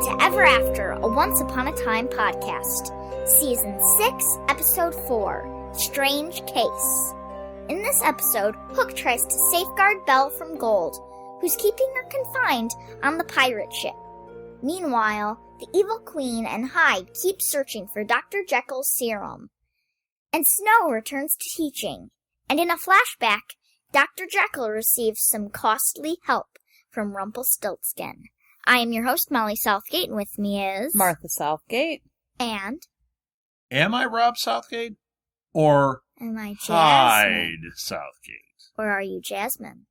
to Ever After, a Once Upon a Time podcast. Season 6, Episode 4, Strange Case. In this episode, Hook tries to safeguard Belle from Gold, who's keeping her confined on the pirate ship. Meanwhile, the evil queen and Hyde keep searching for Dr. Jekyll's serum. And Snow returns to teaching, and in a flashback, Dr. Jekyll receives some costly help from Rumpelstiltskin. I am your host, Molly Southgate, and with me is... Martha Southgate. And... Am I Rob Southgate? Or... Am I Jasmine? Hyde Southgate? Or are you Jasmine?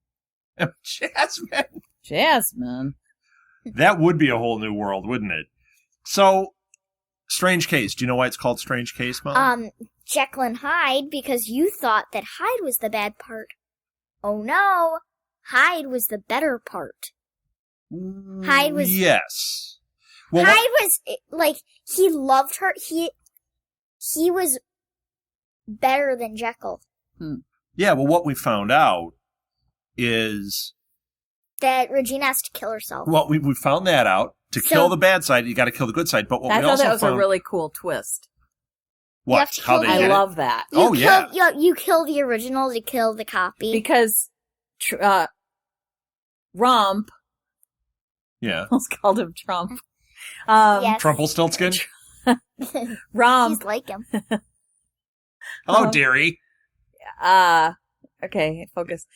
Jasmine? Jasmine. That would be a whole new world, wouldn't it? So, Strange Case. Do you know why it's called Strange Case, Molly? Jekyll and Hyde, because you thought that Hyde was the bad part. Oh no! Hyde was the better part. Hyde was... Yes. Well, Hyde was, like, he loved her. He was better than Jekyll. Yeah, well, what we found out is... that Regina has to kill herself. Well, we found that out. To kill the bad side, you got to kill the good side. But what I we thought also that was found... a really cool twist. You have What? to How kill they the- did I it? love that. You kill the original to kill the copy. Because Rump, Yeah. I almost called him Trump. Yes. Trumpelstiltskin? Rump, He's like him. Hello, dearie. okay, focus.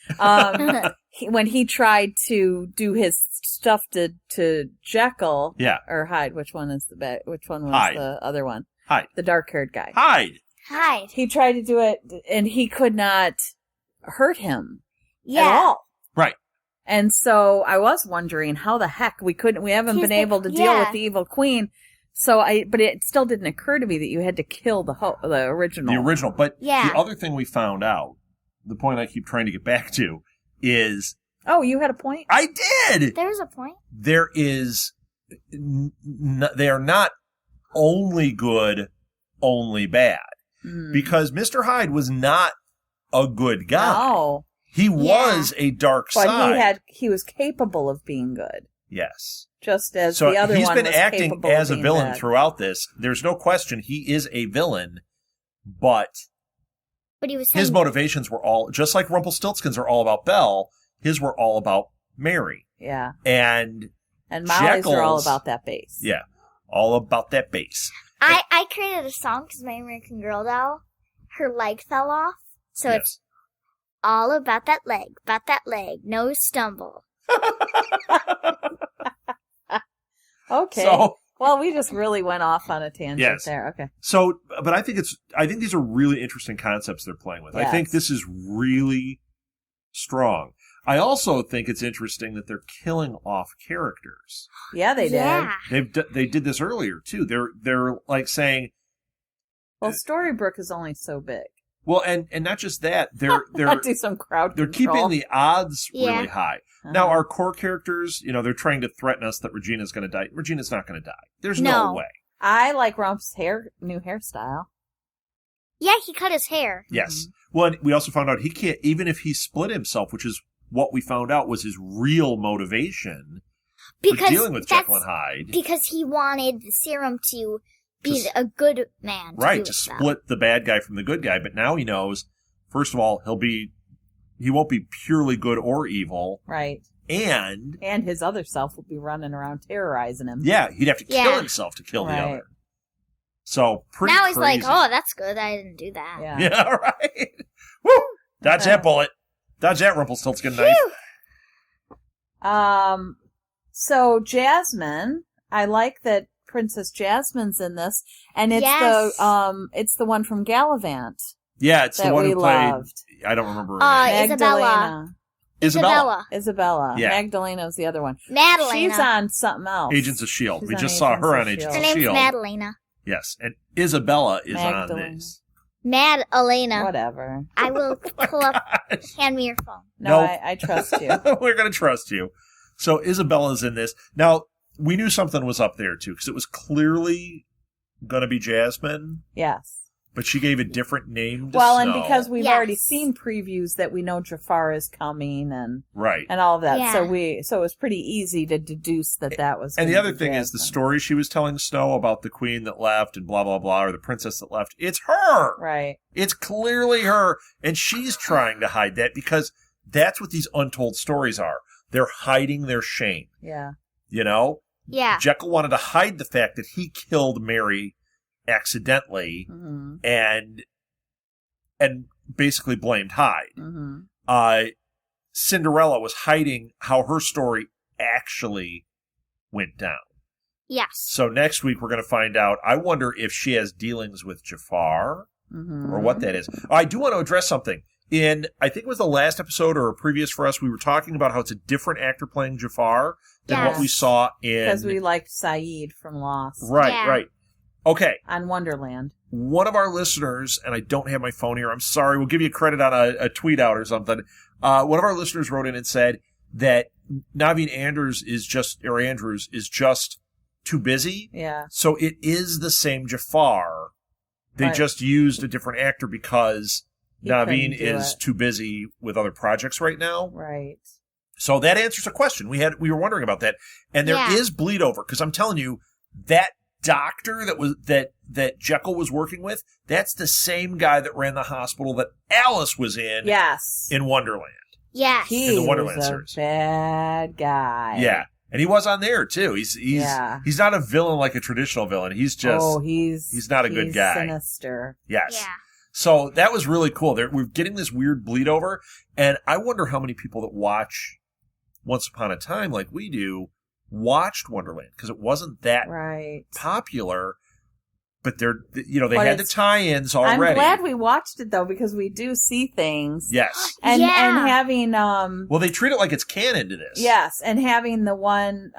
When he tried to do his stuff to Jekyll, Yeah. or Hyde, which one is the bad? Which one was Hyde. the other one? Hyde. The dark-haired guy. Hyde. Hyde. He tried to do it, and he could not hurt him at Yeah. all. Right. And so I was wondering how the heck we haven't been able to deal with the evil queen. But it still didn't occur to me that you had to kill the original. The original. But Yeah. the other thing we found out, the point I keep trying to get back to, is... Oh, you had a point? I did! There's a point. There is... they are not only good, only bad. Because Mr. Hyde was not a good guy. No. He was a dark But side. he was capable of being good. Yes. Just as So the other he's one been was acting capable as of a being villain bad. throughout this. There's no question he is a villain, but But he was his saying, motivations were all, just like Rumpelstiltskin's are all about Belle, his were all about Mary. Yeah. And Molly's are all Jekyll's- about that bass. Yeah, all about that bass. I created a song because my American Girl doll, her leg fell off. So Yes. it's all about that leg, no stumble. Okay. So, Well, we just really went off on a tangent Yes. there. Okay. but I think these are really interesting concepts they're playing with. I think Yes. this is really strong. I also think it's interesting that they're killing off characters. Yeah, they did. Yeah. They did this earlier too. They're like saying, Well, Storybrooke is only so big. well, and not just that, they're do some crowd they're control. keeping the odds Yeah. really high. Uh-huh. Now, our core characters, they're trying to threaten us that Regina's going to die. Regina's not going to die. There's no No. way. I like Rump's new hairstyle. Yeah, he cut his hair. Yes. Well, and we also found out he can't, even if he split himself, which is what we found out was his real motivation for dealing with Jekyll and Hyde. Because he wanted the serum to be Just- a good man. Right, do to with them. split the bad guy from the good guy. But now he knows, first of all, he won't be purely good or evil. Right. And his other self will be running around terrorizing him. yeah, he'd have to kill Yeah. himself to kill the Right. other. So pretty Now he's crazy. like, oh, that's good. I didn't do that. Yeah. Yeah, right. Woo! Dodge that bullet. Dodge that Rumpelstiltskin knife. Phew. So Jasmine, I like that Princess Jasmine's in this, and it's Yes. it's the one from Gallivant Yeah, it's the that one we who played. loved. I don't remember her name. Isabella. Isabella. Yeah. Magdalena's the other one. Madalena. She's on something else. Agents of S.H.I.E.L.D. She's We on just saw her on Agents Agents of Her of name's S.H.I.E.L.D. Madalena. Yes, and Isabella is Magdalena. on this. Madalena. Whatever. I will pull up. Hand me your phone. No, Nope. I trust you. We're going to trust you. So Isabella's in this. Now, we knew something was up there, too, because it was clearly going to be Jasmine. Yes. But she gave a different name to Well, Snow. and because we've already seen previews that we know Jafar is coming and all of that, so it was pretty easy to deduce that was. And the other thing is the story she was telling Snow about the queen that left and blah blah blah, or the princess that left. It's her, right? It's clearly her, and she's trying to hide that because that's what these untold stories are. They're hiding their shame. Yeah. You know. Yeah. Jekyll wanted to hide the fact that he killed Mary accidentally and basically blamed Hyde. Cinderella was hiding how her story actually went down. Yes. So next week we're going to find out. I wonder if she has dealings with Jafar or what that is. I do want to address something. In, I think it was the last episode or a previous for us, we were talking about how it's a different actor playing Jafar than what we saw in... Because we liked Saeed from Lost. Right. Okay. On Wonderland. One of our listeners, and I don't have my phone here, I'm sorry, we'll give you credit on a tweet out or something. One of our listeners wrote in and said that Naveen Andrews is just too busy. Yeah. So it is the same Jafar. They just used a different actor because Naveen is too busy with other projects right now. Right. So that answers a question. We were wondering about that. And there is bleed over, because I'm telling you, that doctor that Jekyll was working with, that's the same guy that ran the hospital that Alice was in. Yes. In Wonderland. Yes. In the Wonderland was a series. Bad guy. Yeah. And he was on there too. He's not a villain like a traditional villain. He's just he's not a good guy. Sinister. Yes. Yeah. So that was really cool. We're getting this weird bleed over, and I wonder how many people that watch Once Upon a Time like we do watched Wonderland, because it wasn't that popular. But they had the tie-ins already. I'm glad we watched it though, because we do see things. Yes. And having well, they treat it like it's canon to this. Yes, and having the one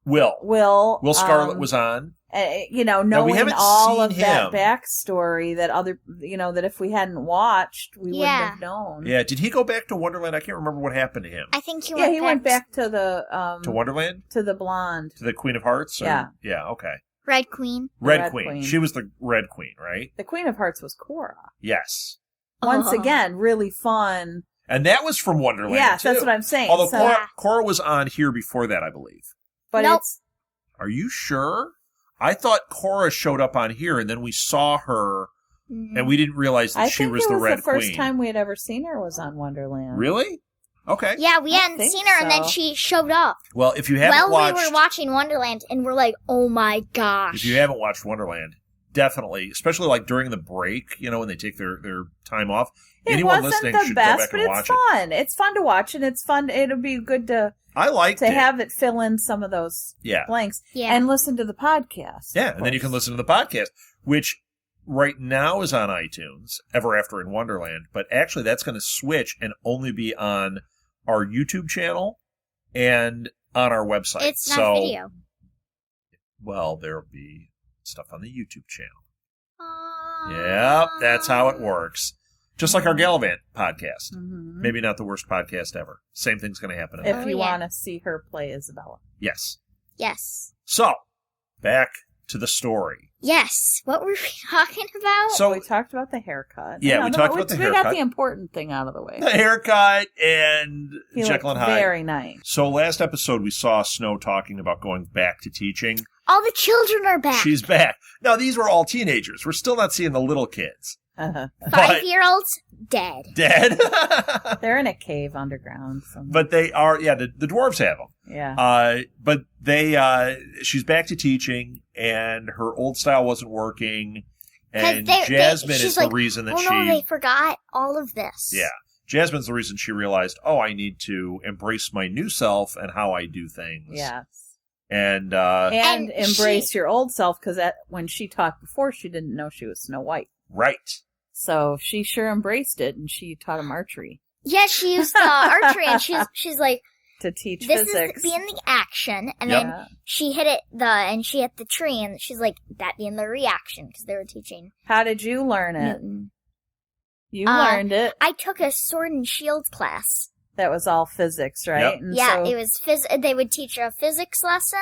Will Scarlet was on. Knowing all of that backstory that if we hadn't watched, we wouldn't have known. Yeah, did he go back to Wonderland? I can't remember what happened to him. I think he went back to the to Wonderland, to the blonde, to the Queen of Hearts. Yeah, okay. Red Queen. Red Queen. She was the Red Queen, right? The Queen of Hearts was Cora. Yes. Once again, really fun. And that was from Wonderland. Yes, too. That's what I'm saying. Although Cora was on here before that, I believe. But Are you sure? I thought Cora showed up on here, and then we saw her, and we didn't realize that she was the Red Queen. The first time we had ever seen her was on Wonderland. Really? Okay. Yeah, we hadn't seen her, and then she showed up. Well, if you haven't watched... we were watching Wonderland, and we're like, oh my gosh. If you haven't watched Wonderland, definitely, especially like during the break, when they take their time off, anyone listening should go back and watch it. It's fun. It's fun to watch, and it's fun. It'll be good to... I liked to have it fill in some of those blanks and listen to the podcast. Yeah, and then you can listen to the podcast, which right now is on iTunes, Ever After in Wonderland, but actually that's going to switch and only be on our YouTube channel and on our website. It's not video. Well, there'll be stuff on the YouTube channel. Yep, that's how it works. Just like our Gallivant podcast. Mm-hmm. Maybe not the worst podcast ever. Same thing's going to happen. If you want to see her play Isabella. Yes. Yes. So, back to the story. Yes. What were we talking about? So we talked about the haircut. Yeah, we talked about the haircut. We got the important thing out of the way. The haircut and Jekyll and Hyde. Very nice. So last episode we saw Snow talking about going back to teaching. All the children are back. She's back. Now, these were all teenagers. We're still not seeing the little kids. 5-year-olds dead. They're in a cave underground somewhere. But they are, the dwarves have them. Yeah. But she's back to teaching, and her old style wasn't working, and Jasmine is the reason that no, they forgot all of this. Yeah. Jasmine's the reason she realized, I need to embrace my new self and how I do things. Yes. And embrace your old self, because when she talked before, she didn't know she was Snow White. Right. So she sure embraced it, and she taught him archery. Yeah, she used archery, and she's like to teach physics. This is being the action, and then she hit she hit the tree, and she's like that being the reaction because they were teaching. How did you learn it? Newton. You learned it. I took a sword and shield class. That was all physics, right? Yep. And yeah, it was they would teach a physics lesson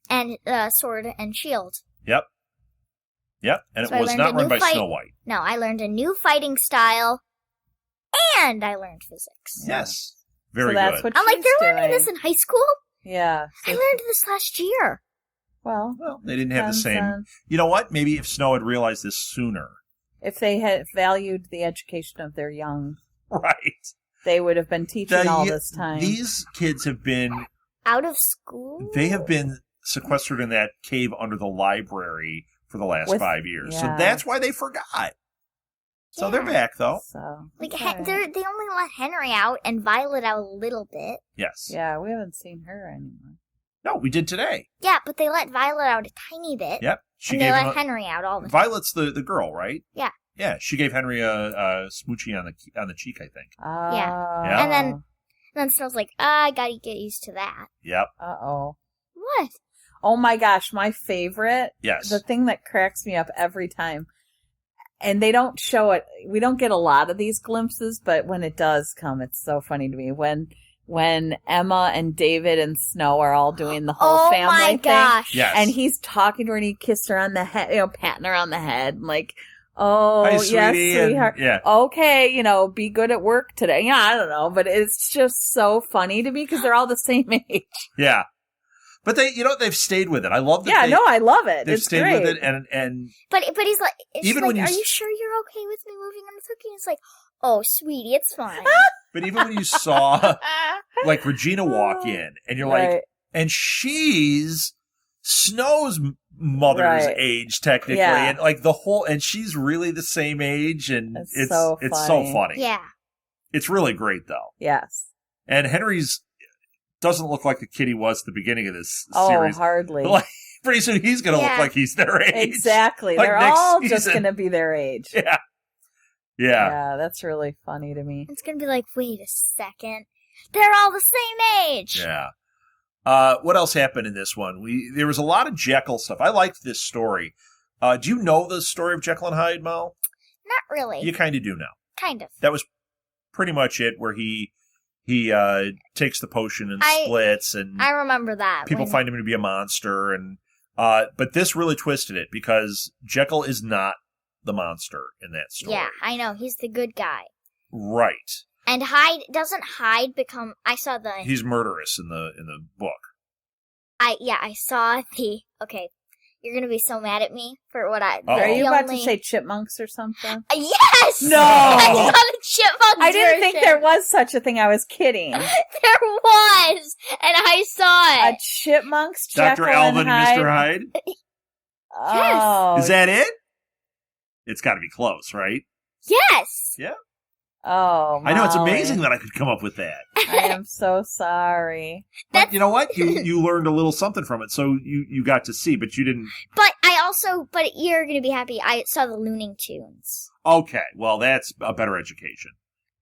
and sword and shield. Yep. Yep, and So it was not run by Snow White. No, I learned a new fighting style, and I learned physics. Yes, very that's good. What I'm like, they're doing. learning this in high school? Yeah. I learned this last year. Well, they didn't have the same. You know what? Maybe if Snow had realized this sooner. If they had valued the education of their young. Right. They would have been teaching all this time. These kids have been... Out of school? They have been sequestered in that cave under the library for the last 5 years. Yeah. So that's why they forgot. So they're back, though. So, like they only let Henry out and Violet out a little bit. Yes. Yeah, we haven't seen her anymore. No, we did today. Yeah, but they let Violet out a tiny bit. Yep. And they let Henry out all the time. Violet's the girl, right? Yeah. Yeah, she gave Henry a smoochie on the cheek, I think. Yeah. And then Snow's like, I gotta get used to that. Yep. Uh-oh. What? Oh my gosh, my favorite. Yes. The thing that cracks me up every time. And they don't show it. We don't get a lot of these glimpses, but when it does come, it's so funny to me. When Emma and David and Snow are all doing the whole family thing. Oh my gosh. Yes. And he's talking to her and he kissed her on the head, patting her on the head. And like, oh, hi, yes, sweetheart. Yeah. Okay, be good at work today. Yeah, I don't know. But it's just so funny to me because they're all the same age. Yeah. But they've stayed with it. I love that. Yeah, I love it. They've stayed great. with it, and but he's like, even when are you sure you're okay with me moving on the cookie? It's like, oh, sweetie, it's fine. But even when you saw like Regina walk in, and you're like, and she's Snow's mother's age technically, and like and she's really the same age, and it's so funny. Yeah, it's really great though. Yes, and Henry's. Doesn't look like the kid he was at the beginning of this series. Oh, hardly. Like, pretty soon he's going to look like he's their age. Exactly. Like they're all just going to be their age. Yeah. Yeah, that's really funny to me. It's going to be like, wait a second. They're all the same age. Yeah. What else happened in this one? There was a lot of Jekyll stuff. I liked this story. Do you know the story of Jekyll and Hyde, Mal? Not really. You kind of do now. Kind of. That was pretty much it, where he takes the potion and splits, and I remember that. People find him to be a monster, and but this really twisted it because Jekyll is not the monster in that story. Yeah, I know. He's the good guy. Right. And doesn't Hyde become? I saw the. He's murderous in the book. I saw the. Okay, you're gonna be so mad at me for what I. Are you about to say chipmunks or something? Yes. No. I saw the chipmunks. I didn't think there was such a thing. I was kidding. There was, and I saw it. A chipmunks. Dr. Alvin and Mr. Hyde. Oh, is that it? It's got to be close, right? Yes. Yeah. Oh, Molly. I know, it's amazing that I could come up with that. I am so sorry. But you know what? You learned a little something from it, so you got to see, but you didn't. But you're going to be happy. I saw the Looney Tunes. Okay, well, that's a better education.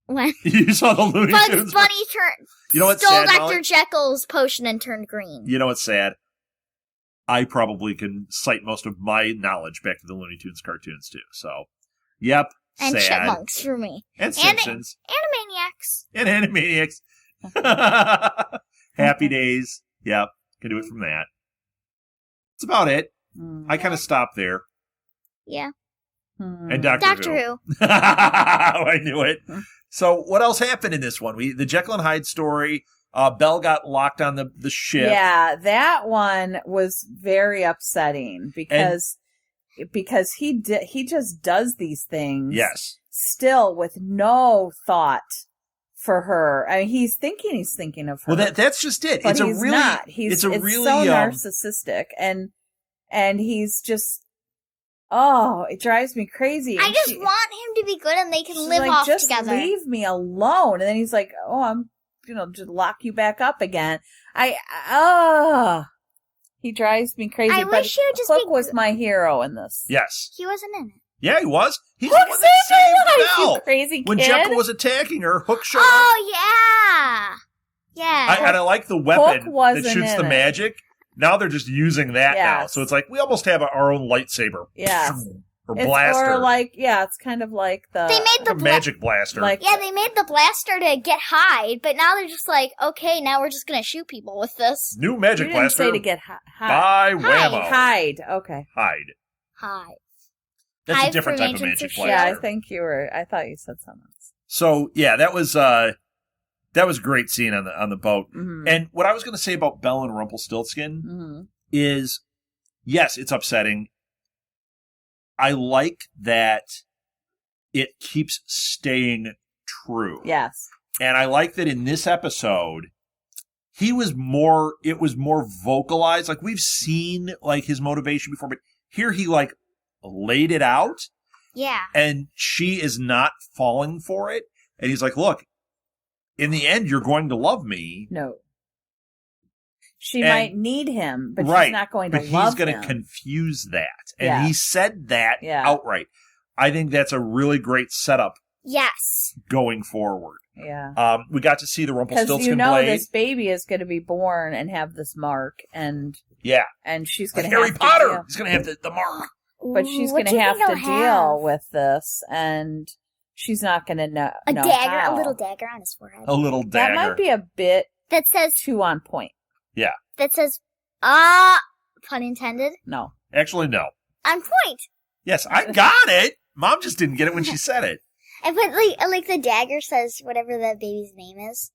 When you saw the Looney Tunes. Bugs Bunny stole sad, Dr. Molly? Jekyll's potion and turned green. You know what's sad? I probably can cite most of my knowledge back to the Looney Tunes cartoons, too. So, yep. And sad. Chipmunks for me. And Simpsons. And Animaniacs. And Animaniacs. Happy Days. Yep. Can do it from that. That's about it. I kind of stopped there. Yeah. And Doctor Who. I knew it. So what else happened in this one? The Jekyll and Hyde story. Belle got locked on the ship. Yeah, that one was very upsetting because he just does these things. Yes. Still with no thought for her. I mean, he's thinking of her. Well, that's just it. But it's he's not. It's so narcissistic, and he's just. Oh, it drives me crazy. I just want him to be good, and they can live off just together. Just leave me alone. And then he's like, "Oh, I'm, just lock you back up again." He drives me crazy. I wish he would just Hook was my hero in this. Yes. He wasn't in it. Yeah, he was. He's Hook the one that saved Belle. You crazy kid. When Jekyll was attacking her, Hook showed up. Oh, yeah. Yeah. And I like the weapon that shoots the magic. Now they're just using that now. So it's like, we almost have our own lightsaber. Yeah. Or blaster. Or it's kind of like the... They made the magic blaster. They made the blaster to get Hyde, but now they're just like, okay, now we're just going to shoot people with this. New magic blaster. You didn't say to get By Whammo. Hyde. Okay. Hyde. That's Hive a different from type of Agents magic of player. Yeah, I think you were. I thought you said something else. So yeah, that was a great scene on the boat. Mm-hmm. And what I was going to say about Belle and Rumpelstiltskin is, yes, it's upsetting. I like that it keeps staying true. Yes. And I like that in this episode, it was more vocalized. Like, we've seen, like, his motivation before, but here he, like, laid it out. Yeah. And she is not falling for it. And he's like, look, in the end, you're going to love me. No. She might need him, but right, she's not going to love him. But he's going to confuse that. And he said that outright. I think that's a really great setup. Yes. Going forward. Yeah. We got to see the Rumpelstiltskin blade. Because blade. This baby is going to be born and have this mark. And she's going to have Harry Potter. He's going to have the mark. But she's going to have to deal with this. And she's not going to know a dagger, how. a little dagger on his forehead. A little dagger. That might be a bit that says too on point. Yeah. That says, pun intended. No. Actually, no. On point. Yes, I got it. Mom just didn't get it when she said it. But like the dagger says whatever the baby's name is.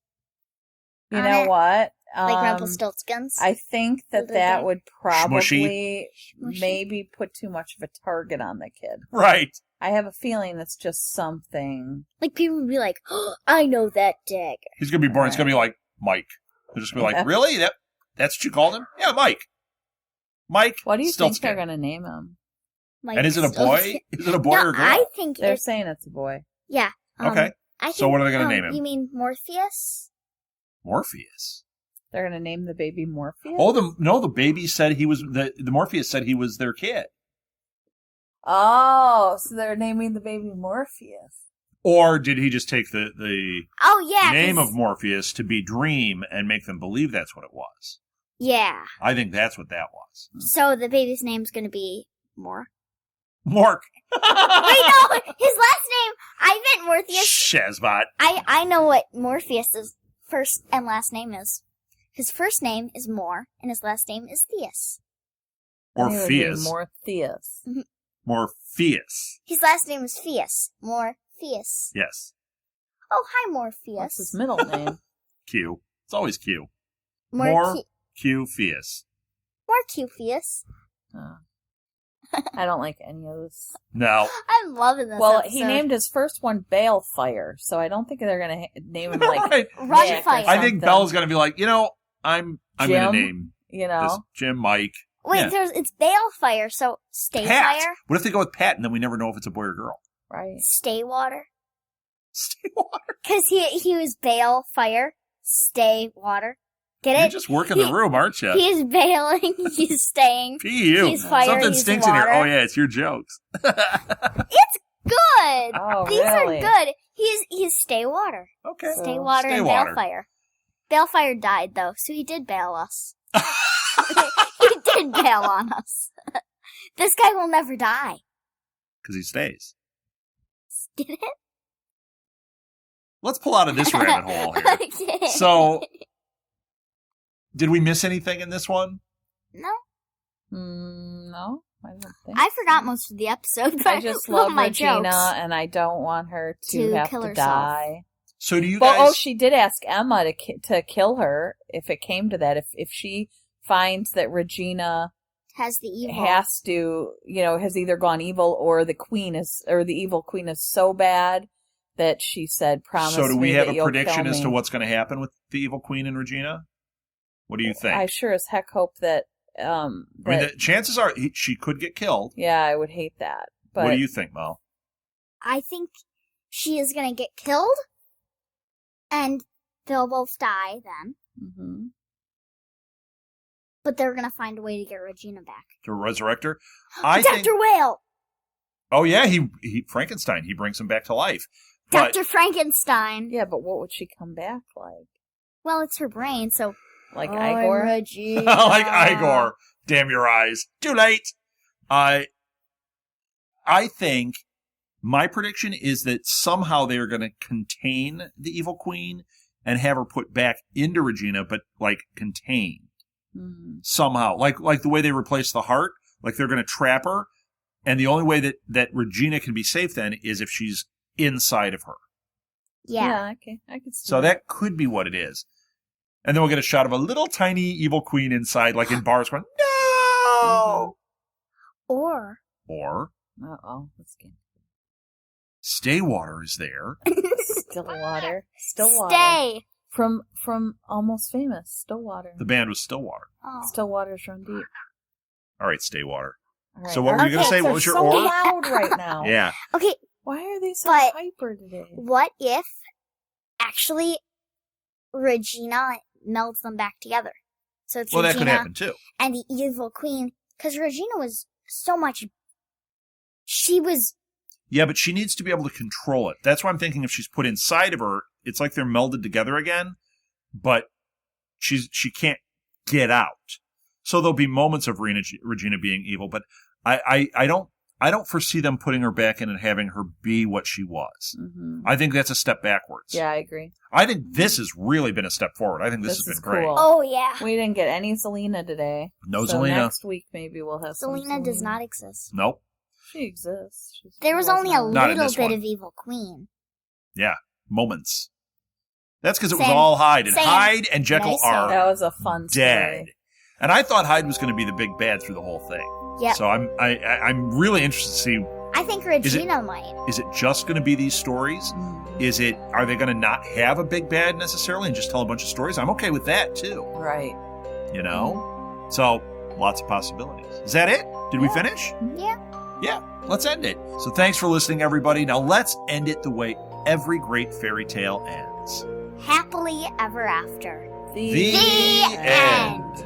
You know what? Like Rumpelstiltskins. I think that would probably Smushy. maybe put too much of a target on the kid. Right. I have a feeling that's just something. Like, people would be like, oh, I know that dagger. He's going to be born. It's going to be like Mike. They're just going to be like, really? That's what you called him? Yeah, Mike. Mike. What do you think they're going to name him? Mike and is it a boy? Is it a boy or a girl? I think they're saying it's a boy. Yeah. Okay. So what are they going to name him? You mean Morpheus? Morpheus. They're going to name the baby Morpheus? Oh, the baby said he was the Morpheus said he was their kid. Oh, so they're naming the baby Morpheus. Or did he just take the name of Morpheus to be Dream and make them believe that's what it was? Yeah. I think that's what that was. So the baby's name's going to be Mork. Wait, no, his last name, I meant Morpheus. Shazbot. I know what Morpheus' first and last name is. His first name is Mor, and his last name is Theus. Morpheus. Morpheus. Mm-hmm. Morpheus. His last name is Morpheus. Yes. Oh, hi, Morpheus. What's his middle name? Q. It's always Q. Morpheus. Morpheus. I don't like any of this. No. I'm loving this Well, episode. he named his first one Balefire, so I don't think they're going to name him like right. Runfire. I think Belle's going to be like, I'm going to name this Jim, Mike. Wait, it's Balefire, so Stay Pat. Fire? What if they go with Pat and then we never know if it's a boy or girl? Right. Stay Water? Stay Water. Because he was Balefire, Stay Water. Get it? You're just working the room, aren't you? He's bailing, he's staying. P.U. He's fire, Something he's stinks water. in here. Oh, yeah, it's your jokes. It's good. Oh, These really? are good. He's Stay Water. Okay. Stay Water Stay and Water. Balefire. Balefire died, though, so he did bail us. He did bail on us. This guy will never die. Because he stays. Get it? Let's pull out of this rabbit hole here. Okay. So, did we miss anything in this one? No. No, I don't think I forgot most of the episode, but I just love my Regina, jokes. and I don't want her To have kill to herself. die. So do you guys... Well, she did ask Emma to kill her if it came to that. If she finds that Regina Has the evil. has to, has either gone evil or the evil queen is so bad that she said, "Promise me." So do we have that a you'll prediction kill as to me." what's going to happen with the evil queen and Regina? What do you think? I sure as heck hope that. I mean, the chances are she could get killed. Yeah, I would hate that. But what do you think, Mo? I think she is going to get killed, and they'll both die then. Mm-hmm. But they're going to find a way to get Regina back. To resurrect her? Dr. Whale! Oh, yeah, he Frankenstein. He brings him back to life. Dr. Frankenstein! Yeah, but what would she come back like? Well, it's her brain, so... Like I'm Igor? Regina. Like Igor. Damn your eyes. Too late. I think my prediction is that somehow they're going to contain the evil queen and have her put back into Regina, but like contained. Mm. Somehow. Like the way they replaced the heart. Like they're going to trap her And the only way that Regina can be safe then is if she's inside of her. Yeah. Okay. I could see So that could be what it is. And then we'll get a shot of a little tiny evil queen inside, like in bars going, no! Or Uh-oh. Let's get Staywater is there. Stillwater. Stay. From Almost Famous. Stillwater. The band was Stillwater. Oh. Stillwater's Run Deep. All right, Staywater. All right. So what were you going to say? What was your so or? loud right now. Yeah. Okay, Why are they so But- hyper today? what if actually Regina melds them back together? So it's Well, that could Regina happen too. and the evil queen, because Regina was so much. She was. Yeah, but she needs to be able to control it. That's why I'm thinking if she's put inside of her, it's like they're melded together again, but she can't get out. So there'll be moments of Regina being evil, but I don't foresee them putting her back in and having her be what she was. Mm-hmm. I think that's a step backwards. Yeah, I agree. I think this has really been a step forward. I think this has This is been great. cool. Oh yeah, We didn't get any Zelina today. No so Zelina. next week maybe we'll have some Selena does not exist. Nope. She exists. There was only a Not in little this bit one. of evil queen. Yeah. Moments. That's because it was Same. all Hyde. And Same. Hyde and Jekyll Nice. are That was a fun dead. story. And I thought Hyde was going to be the big bad through the whole thing. Yep. So I'm really interested to see, I think Regina might. is it just going to be these stories? Are they going to not have a big bad necessarily and just tell a bunch of stories? I'm okay with that too. Right. You know? So lots of possibilities. Is that it? Did we finish? Yeah. Yeah. Let's end it. So thanks for listening, everybody. Now let's end it the way every great fairy tale ends. Happily ever after. The end.